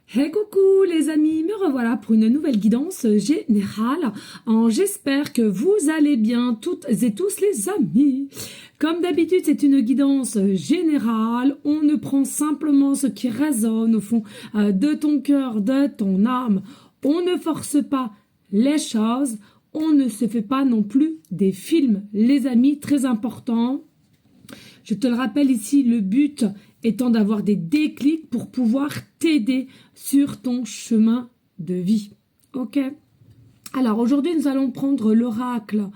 Hey coucou les amis, me revoilà pour une nouvelle guidance générale. J'espère que vous allez bien toutes et tous les amis. Comme d'habitude, c'est une guidance générale. On ne prend simplement ce qui résonne au fond de ton cœur, de ton âme. On ne force pas les choses. On ne se fait pas non plus des films. Les amis, très important. Je te le rappelle ici, le but étant d'avoir des déclics pour pouvoir t'aider sur ton chemin de vie. Ok? Alors aujourd'hui, nous allons prendre l'oracle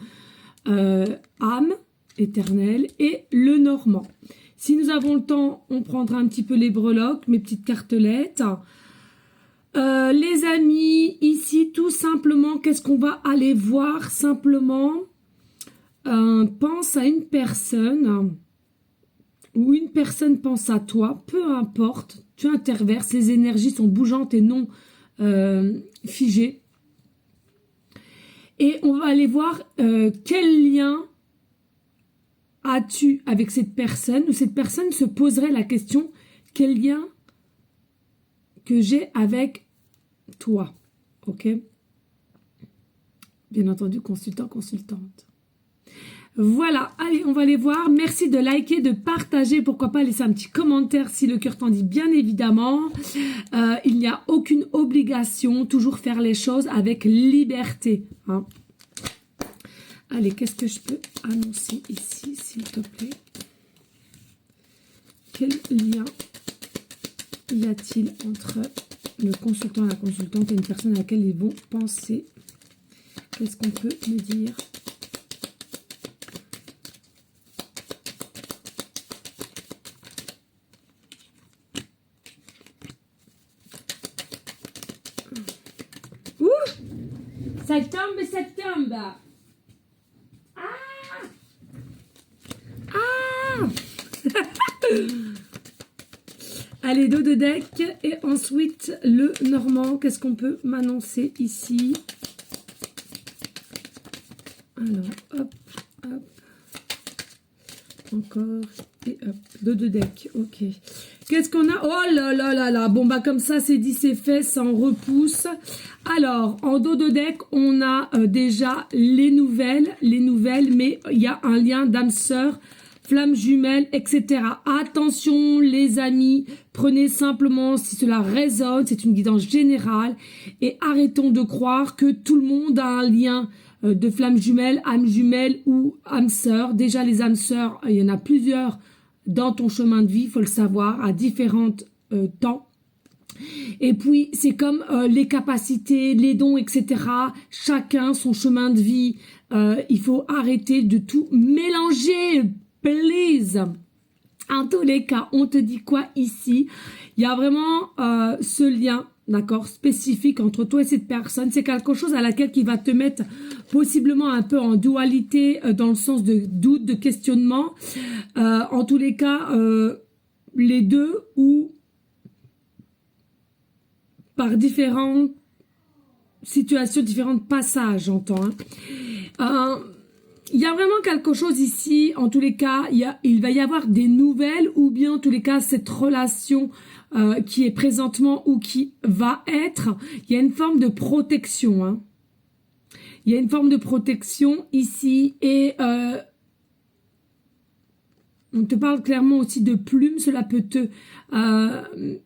âme éternelle et le normand. Si nous avons le temps, on prendra un petit peu les breloques, mes petites cartelettes. Les amis, ici, tout simplement, qu'est-ce qu'on va aller voir? Simplement, pense à une personne ou une personne pense à toi, peu importe, tu interverses, les énergies sont bougeantes et non figées. Et on va aller voir quel lien as-tu avec cette personne, ou cette personne se poserait la question, quel lien que j'ai avec toi, ok? Bien entendu, consultant, consultante. Voilà, allez, on va les voir. Merci de liker, de partager, pourquoi pas laisser un petit commentaire si le cœur t'en dit, bien évidemment. Il n'y a aucune obligation, toujours faire les choses avec liberté. Hein. Allez, qu'est-ce que je peux annoncer ici, s'il te plaît? Quel lien y a-t-il entre le consultant et la consultante et une personne à laquelle ils vont penser? Qu'est-ce qu'on peut me dire? Ça tombe, ça tombe. Ah! Ah! Allez, dos de deck. Et ensuite, le normand. Qu'est-ce qu'on peut m'annoncer ici? Alors, hop, hop. Encore. Et hop. Dos de deck. Ok. Qu'est-ce qu'on a? Oh là là là là. Bon, bah, comme ça, c'est dit, c'est fait. Ça en repousse. Alors, en dos de deck, on a déjà les nouvelles, mais il y a un lien d'âme sœur, flamme jumelle, etc. Attention les amis, prenez simplement si cela résonne, c'est une guidance générale, et arrêtons de croire que tout le monde a un lien de flamme jumelle, âme jumelle ou âme sœur. Déjà les âmes sœurs, il y en a plusieurs dans ton chemin de vie, il faut le savoir, à différents temps. Et puis, c'est comme les capacités, les dons, etc. Chacun son chemin de vie. Il faut arrêter de tout mélanger, please. En tous les cas, on te dit quoi ici? Il y a vraiment ce lien, d'accord, spécifique entre toi et cette personne. C'est quelque chose à laquelle qui va te mettre possiblement un peu en dualité, dans le sens de doute, de questionnement. En tous les cas, les deux ou par différentes situations, différents passages, j'entends. Hein. Il y a vraiment quelque chose ici, en tous les cas, il va y avoir des nouvelles, ou bien en tous les cas, cette relation qui est présentement ou qui va être, il y a une forme de protection. Hein. Il y a une forme de protection ici, et on te parle clairement aussi de plumes, cela peut te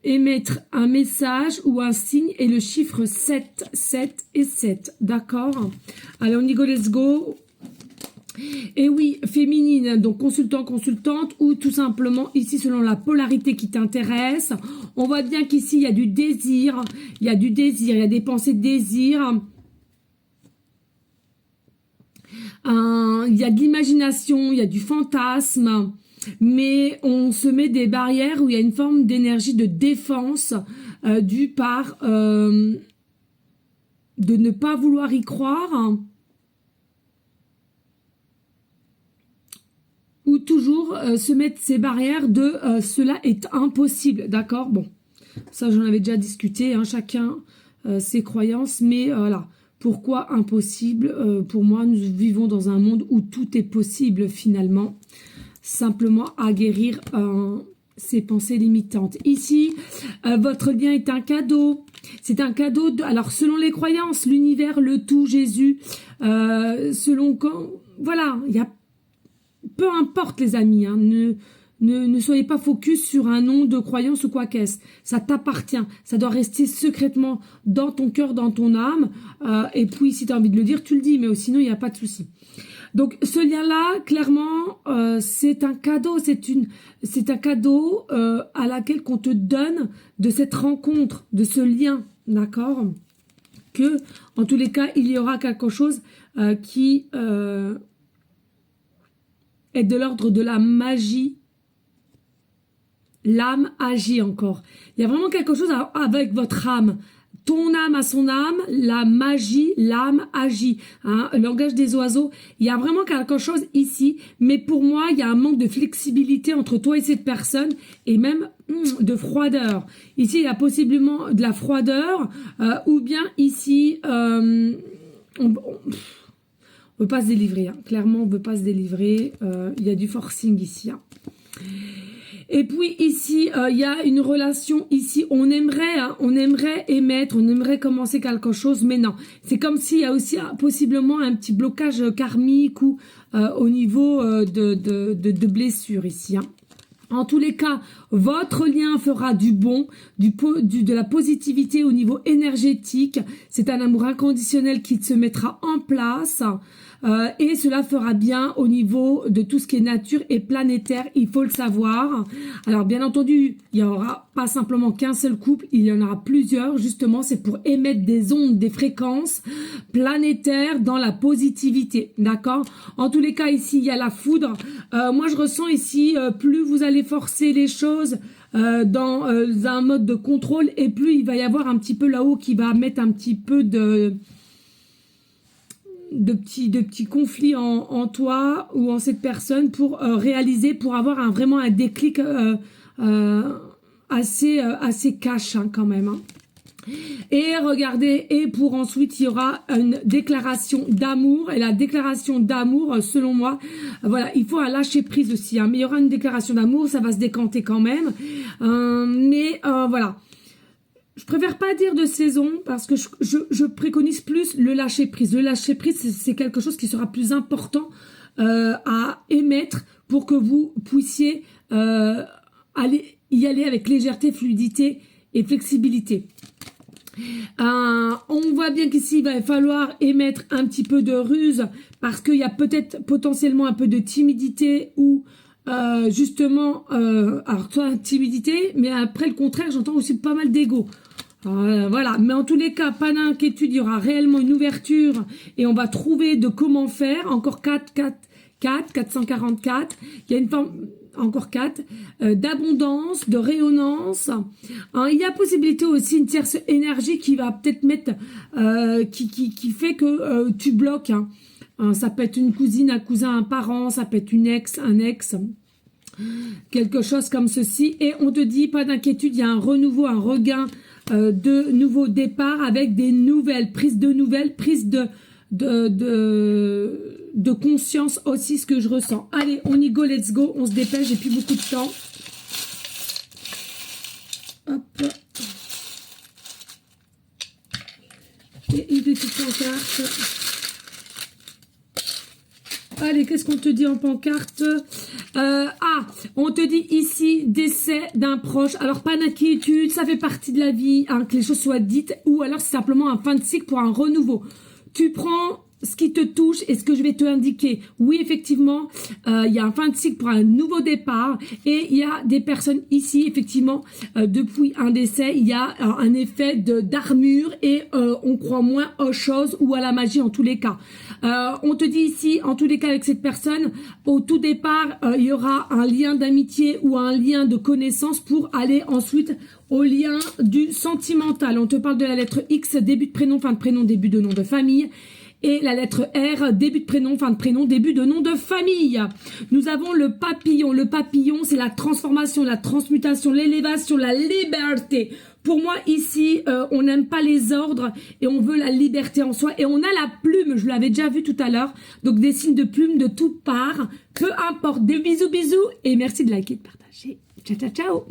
émettre un message ou un signe et le chiffre 7, 7 et 7, d'accord? Allez, on y go, let's go. Et oui, féminine, donc consultant, consultante, ou tout simplement ici selon la polarité qui t'intéresse. On voit bien qu'ici il y a du désir, il y a des pensées de désir. Il y a de l'imagination, il y a du fantasme. Mais on se met des barrières où il y a une forme d'énergie de défense due par de ne pas vouloir y croire, ou toujours se mettre ces barrières de cela est impossible, d'accord? Bon, ça j'en avais déjà discuté, hein, chacun ses croyances, mais voilà. Pourquoi impossible? Pour moi, nous vivons dans un monde où tout est possible finalement. Simplement à guérir ces pensées limitantes. Ici, votre lien est un cadeau. C'est un cadeau, alors selon les croyances, l'univers, le tout, Jésus, selon quand... Voilà, il y a... Peu importe les amis, hein, ne soyez pas focus sur un nom de croyance ou quoi qu'est-ce. Ça t'appartient. Ça doit rester secrètement dans ton cœur, dans ton âme. Et puis, si tu as envie de le dire, tu le dis. Mais sinon, il n'y a pas de souci. Donc, ce lien-là, clairement, c'est un cadeau. C'est un cadeau à laquelle qu'on te donne de cette rencontre, de ce lien. D'accord? Que, en tous les cas, il y aura quelque chose qui est de l'ordre de la magie. L'âme agit encore. Il y a vraiment quelque chose avec votre âme. Ton âme a son âme, la magie, l'âme agit. Hein, le langage des oiseaux, il y a vraiment quelque chose ici. Mais pour moi, il y a un manque de flexibilité entre toi et cette personne et même de froideur. Ici, il y a possiblement de la froideur ou bien ici, on veut pas se délivrer. Hein. Clairement, on veut pas se délivrer. Il y a du forcing ici. Hein. Et puis ici, il y a une relation ici, on aimerait émettre, on aimerait commencer quelque chose, mais non. C'est comme s'il y a aussi possiblement un petit blocage karmique ou au niveau de blessures ici. Hein. En tous les cas, votre lien fera du bon, de la positivité au niveau énergétique. C'est un amour inconditionnel qui se mettra en place. Et cela fera bien au niveau de tout ce qui est nature et planétaire, il faut le savoir. Alors bien entendu, il n'y aura pas simplement qu'un seul couple, il y en aura plusieurs, justement c'est pour émettre des ondes, des fréquences planétaires dans la positivité, d'accord? En tous les cas ici, il y a la foudre. Moi je ressens ici, plus vous allez forcer les choses dans un mode de contrôle et plus il va y avoir un petit peu là-haut qui va mettre un petit peu de petits conflits en toi ou en cette personne pour réaliser, pour avoir vraiment un déclic assez cash hein, quand même. Hein. Et regardez, et pour ensuite il y aura une déclaration d'amour, et la déclaration d'amour selon moi, voilà, il faut un lâcher prise aussi, hein, mais il y aura une déclaration d'amour, ça va se décanter quand même, mais voilà. Je préfère pas dire de saison parce que je préconise plus le lâcher prise. Le lâcher prise, c'est quelque chose qui sera plus important à émettre pour que vous puissiez y aller avec légèreté, fluidité et flexibilité. On voit bien qu'ici, il va falloir émettre un petit peu de ruse parce qu'il y a peut-être potentiellement un peu de timidité ou justement, alors toi timidité, mais après le contraire, j'entends aussi pas mal d'ego. Voilà, mais en tous les cas, pas d'inquiétude, il y aura réellement une ouverture et on va trouver de comment faire. Encore 444, il y a une forme, encore 4, d'abondance, de rayonnance. Il y a possibilité aussi une tierce énergie qui va peut-être mettre, qui fait que tu bloques. Hein. Ça peut être une cousine, un cousin, un parent, ça peut être une ex, un ex. Quelque chose comme ceci. Et on te dit, pas d'inquiétude, il y a un renouveau, un regain de nouveaux départs avec des nouvelles prises de conscience aussi, ce que je ressens. Allez, on y go, let's go, on se dépêche, j'ai plus beaucoup de temps. Hop. Et une petite pancarte. Allez, qu'est-ce qu'on te dit en pancarte? On te dit ici décès d'un proche. Alors pas d'inquiétude, ça fait partie de la vie, hein, que les choses soient dites, ou alors c'est simplement un fin de cycle pour un renouveau. Tu prends ce qui te touche et ce que je vais te indiquer. Oui, effectivement, il y a un fin de cycle pour un nouveau départ et il y a des personnes ici, effectivement, depuis un décès, il y a un effet d'armure et on croit moins aux choses ou à la magie en tous les cas. On te dit ici, en tous les cas avec cette personne, au tout départ, il y aura un lien d'amitié ou un lien de connaissance pour aller ensuite au lien du sentimental. On te parle de la lettre X, début de prénom, fin de prénom, début de nom de famille. Et la lettre R, début de prénom, fin de prénom, début de nom de famille. Nous avons le papillon. Le papillon, c'est la transformation, la transmutation, l'élévation, la liberté. Pour moi, ici, on n'aime pas les ordres et on veut la liberté en soi. Et on a la plume, je l'avais déjà vu tout à l'heure. Donc, des signes de plume de toutes parts. Peu importe. Des bisous, bisous. Et merci de liker, de partager. Ciao, ciao, ciao.